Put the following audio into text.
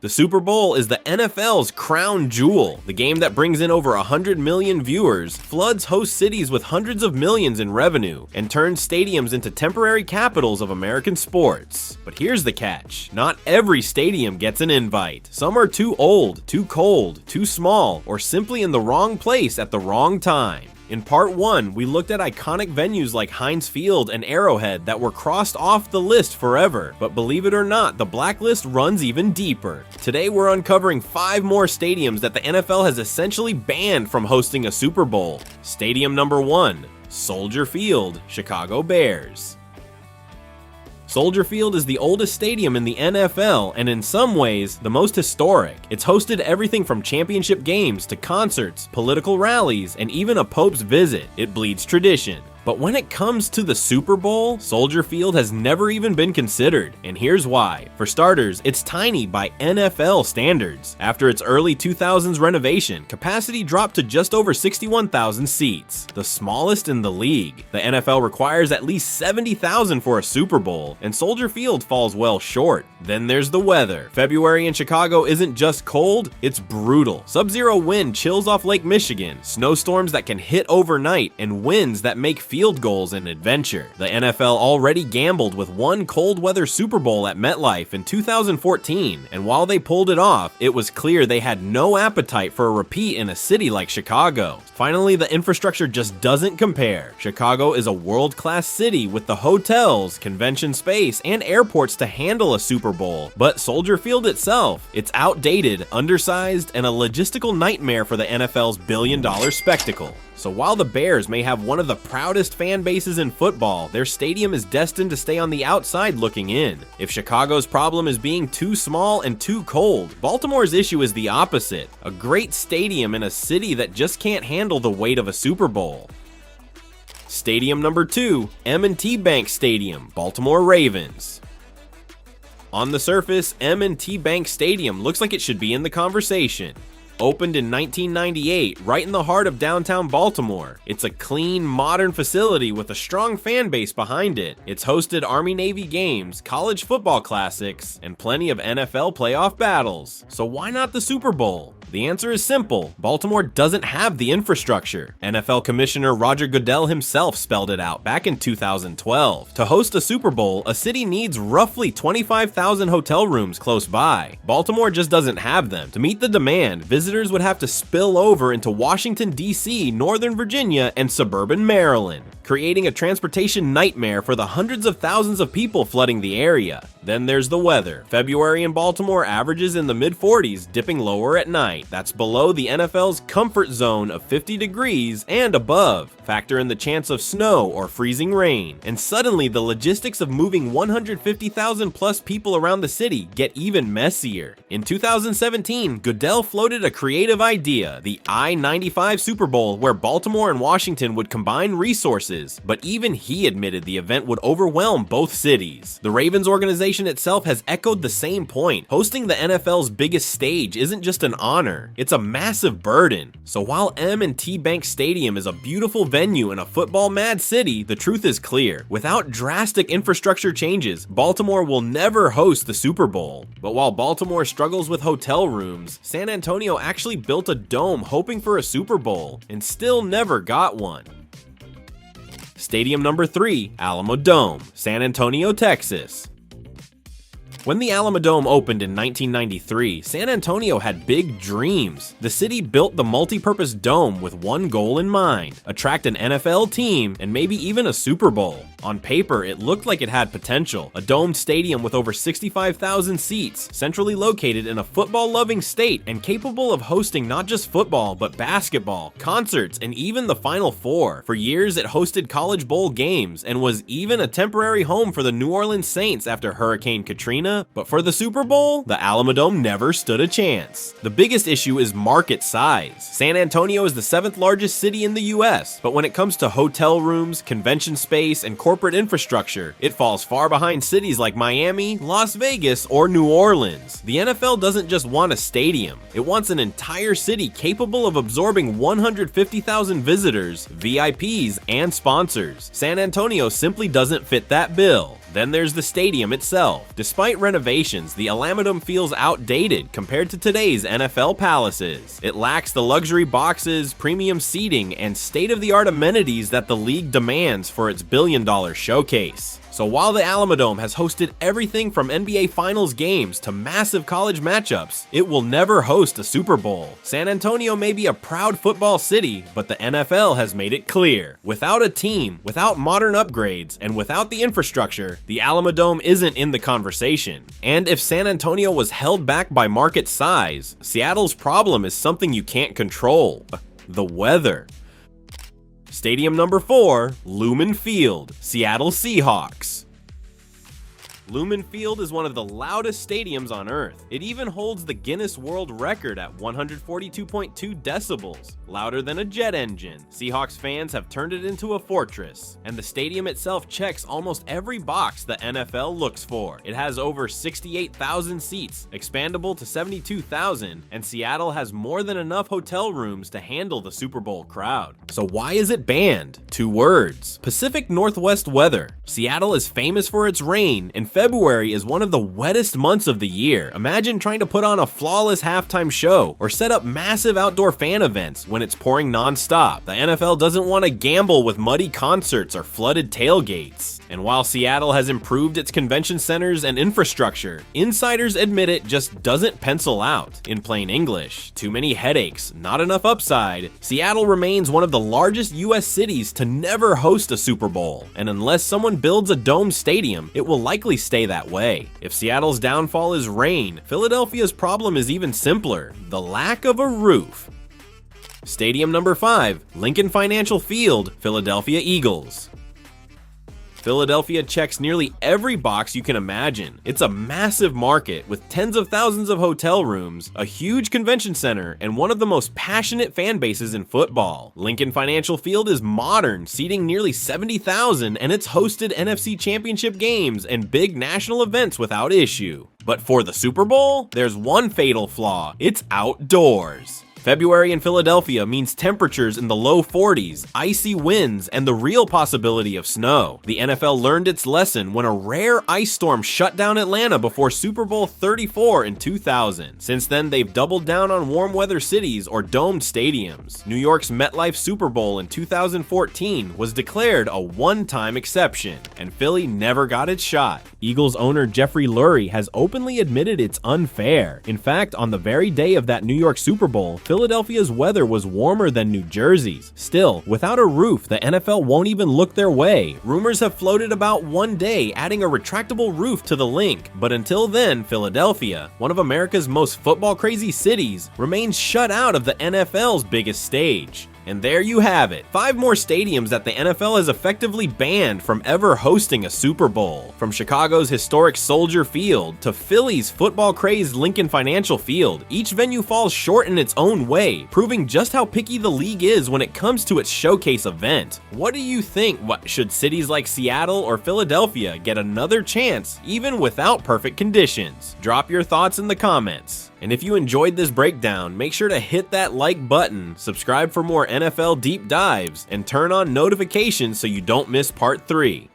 The Super Bowl is the NFL's crown jewel. The game that brings in over 100 million viewers, floods host cities with hundreds of millions in revenue, and turns stadiums into temporary capitals of American sports. But here's the catch. Not every stadium gets an invite. Some are too old, too cold, too small, or simply in the wrong place at the wrong time. In part 1, we looked at iconic venues like Heinz Field and Arrowhead that were crossed off the list forever, but believe it or not, the blacklist runs even deeper. Today we're uncovering 5 more stadiums that the NFL has essentially banned from hosting a Super Bowl. Stadium number 1, Soldier Field, Chicago Bears. Soldier Field is the oldest stadium in the NFL and in some ways, the most historic. It's hosted everything from championship games to concerts, political rallies, and even a Pope's visit. It bleeds tradition. But when it comes to the Super Bowl, Soldier Field has never even been considered, and here's why. For starters, it's tiny by NFL standards. After its early 2000s renovation, capacity dropped to just over 61,000 seats, the smallest in the league. The NFL requires at least 70,000 for a Super Bowl, and Soldier Field falls well short. Then there's the weather. February in Chicago isn't just cold, it's brutal. Sub-zero wind chills off Lake Michigan, snowstorms that can hit overnight, and winds that make field goals an adventure. The NFL already gambled with one cold weather Super Bowl at MetLife in 2014, and while they pulled it off, it was clear they had no appetite for a repeat in a city like Chicago. Finally, the infrastructure just doesn't compare. Chicago is a world-class city with the hotels, convention space, and airports to handle a Super Bowl, but Soldier Field itself, it's outdated, undersized, and a logistical nightmare for the NFL's billion-dollar spectacle. So while the Bears may have one of the proudest fan bases in football, their stadium is destined to stay on the outside looking in. If Chicago's problem is being too small and too cold, Baltimore's issue is the opposite. A great stadium in a city that just can't handle the weight of a Super Bowl. Stadium number 2, M&T Bank Stadium, Baltimore Ravens. On the surface, M&T Bank Stadium looks like it should be in the conversation. Opened in 1998, right in the heart of downtown Baltimore. It's a clean, modern facility with a strong fan base behind it. It's hosted Army-Navy games, college football classics, and plenty of NFL playoff battles. So why not the Super Bowl? The answer is simple. Baltimore doesn't have the infrastructure. NFL Commissioner Roger Goodell himself spelled it out back in 2012. To host a Super Bowl, a city needs roughly 25,000 hotel rooms close by. Baltimore just doesn't have them. To meet the demand, visitors would have to spill over into Washington, D.C., Northern Virginia, and suburban Maryland, creating a transportation nightmare for the hundreds of thousands of people flooding the area. Then there's the weather. February in Baltimore averages in the mid-40s, dipping lower at night. That's below the NFL's comfort zone of 50 degrees and above. Factor in the chance of snow or freezing rain, and suddenly the logistics of moving 150,000 plus people around the city get even messier. In 2017, Goodell floated a creative idea, the I-95 Super Bowl, where Baltimore and Washington would combine resources, but even he admitted the event would overwhelm both cities. The Ravens organization itself has echoed the same point. Hosting the NFL's biggest stage isn't just an honor, it's a massive burden. So while M&T Bank Stadium is a beautiful venue in a football-mad city, the truth is clear. Without drastic infrastructure changes, Baltimore will never host the Super Bowl. But while Baltimore struggles with hotel rooms, San Antonio actually built a dome hoping for a Super Bowl, and still never got one. Stadium number 3, Alamodome, San Antonio, Texas. When the Alamodome opened in 1993, San Antonio had big dreams. The city built the multi-purpose dome with one goal in mind: attract an NFL team and maybe even a Super Bowl. On paper, it looked like it had potential. A domed stadium with over 65,000 seats, centrally located in a football-loving state and capable of hosting not just football, but basketball, concerts, and even the Final Four. For years, it hosted College Bowl games and was even a temporary home for the New Orleans Saints after Hurricane Katrina. But for the Super Bowl, the Alamodome never stood a chance. The biggest issue is market size. San Antonio is the 7th largest city in the US, but when it comes to hotel rooms, convention space, and corporate infrastructure, it falls far behind cities like Miami, Las Vegas, or New Orleans. The NFL doesn't just want a stadium, it wants an entire city capable of absorbing 150,000 visitors, VIPs, and sponsors. San Antonio simply doesn't fit that bill. Then there's the stadium itself. Despite renovations, the Alamodome feels outdated compared to today's NFL palaces. It lacks the luxury boxes, premium seating, and state-of-the-art amenities that the league demands for its billion-dollar showcase. So while the Alamodome has hosted everything from NBA Finals games to massive college matchups, it will never host a Super Bowl. San Antonio may be a proud football city, but the NFL has made it clear. Without a team, without modern upgrades, and without the infrastructure, the Alamodome isn't in the conversation. And if San Antonio was held back by market size, Seattle's problem is something you can't control: the weather. Stadium number 4, Lumen Field, Seattle Seahawks. Lumen Field is one of the loudest stadiums on Earth. It even holds the Guinness World Record at 142.2 decibels, louder than a jet engine. Seahawks fans have turned it into a fortress, and the stadium itself checks almost every box the NFL looks for. It has over 68,000 seats, expandable to 72,000, and Seattle has more than enough hotel rooms to handle the Super Bowl crowd. So why is it banned? 2 words: Pacific Northwest weather. Seattle is famous for its rain, and February is one of the wettest months of the year. Imagine trying to put on a flawless halftime show or set up massive outdoor fan events when it's pouring non-stop. The NFL doesn't want to gamble with muddy concerts or flooded tailgates. And while Seattle has improved its convention centers and infrastructure, insiders admit it just doesn't pencil out. In plain English, too many headaches, not enough upside. Seattle remains one of the largest US cities to never host a Super Bowl, and unless someone builds a dome stadium, it will likely stay that way. If Seattle's downfall is rain, Philadelphia's problem is even simpler: the lack of a roof. Stadium number 5, Lincoln Financial Field, Philadelphia Eagles. Philadelphia checks nearly every box you can imagine. It's a massive market with tens of thousands of hotel rooms, a huge convention center, and one of the most passionate fan bases in football. Lincoln Financial Field is modern, seating nearly 70,000, and it's hosted NFC Championship games and big national events without issue. But for the Super Bowl, there's one fatal flaw: it's outdoors. February in Philadelphia means temperatures in the low 40s, icy winds, and the real possibility of snow. The NFL learned its lesson when a rare ice storm shut down Atlanta before Super Bowl 34 in 2000. Since then, they've doubled down on warm weather cities or domed stadiums. New York's MetLife Super Bowl in 2014 was declared a one-time exception, and Philly never got its shot. Eagles owner Jeffrey Lurie has openly admitted it's unfair. In fact, on the very day of that New York Super Bowl, Philadelphia's weather was warmer than New Jersey's. Still, without a roof, the NFL won't even look their way. Rumors have floated about one day adding a retractable roof to the link, but until then, Philadelphia, one of America's most football-crazy cities, remains shut out of the NFL's biggest stage. And there you have it, 5 more stadiums that the NFL has effectively banned from ever hosting a Super Bowl. From Chicago's historic Soldier Field to Philly's football-crazed Lincoln Financial Field, each venue falls short in its own way, proving just how picky the league is when it comes to its showcase event. What do you think? Should cities like Seattle or Philadelphia get another chance even without perfect conditions? Drop your thoughts in the comments. And if you enjoyed this breakdown, make sure to hit that like button, subscribe for more NFL deep dives, and turn on notifications so you don't miss part 3.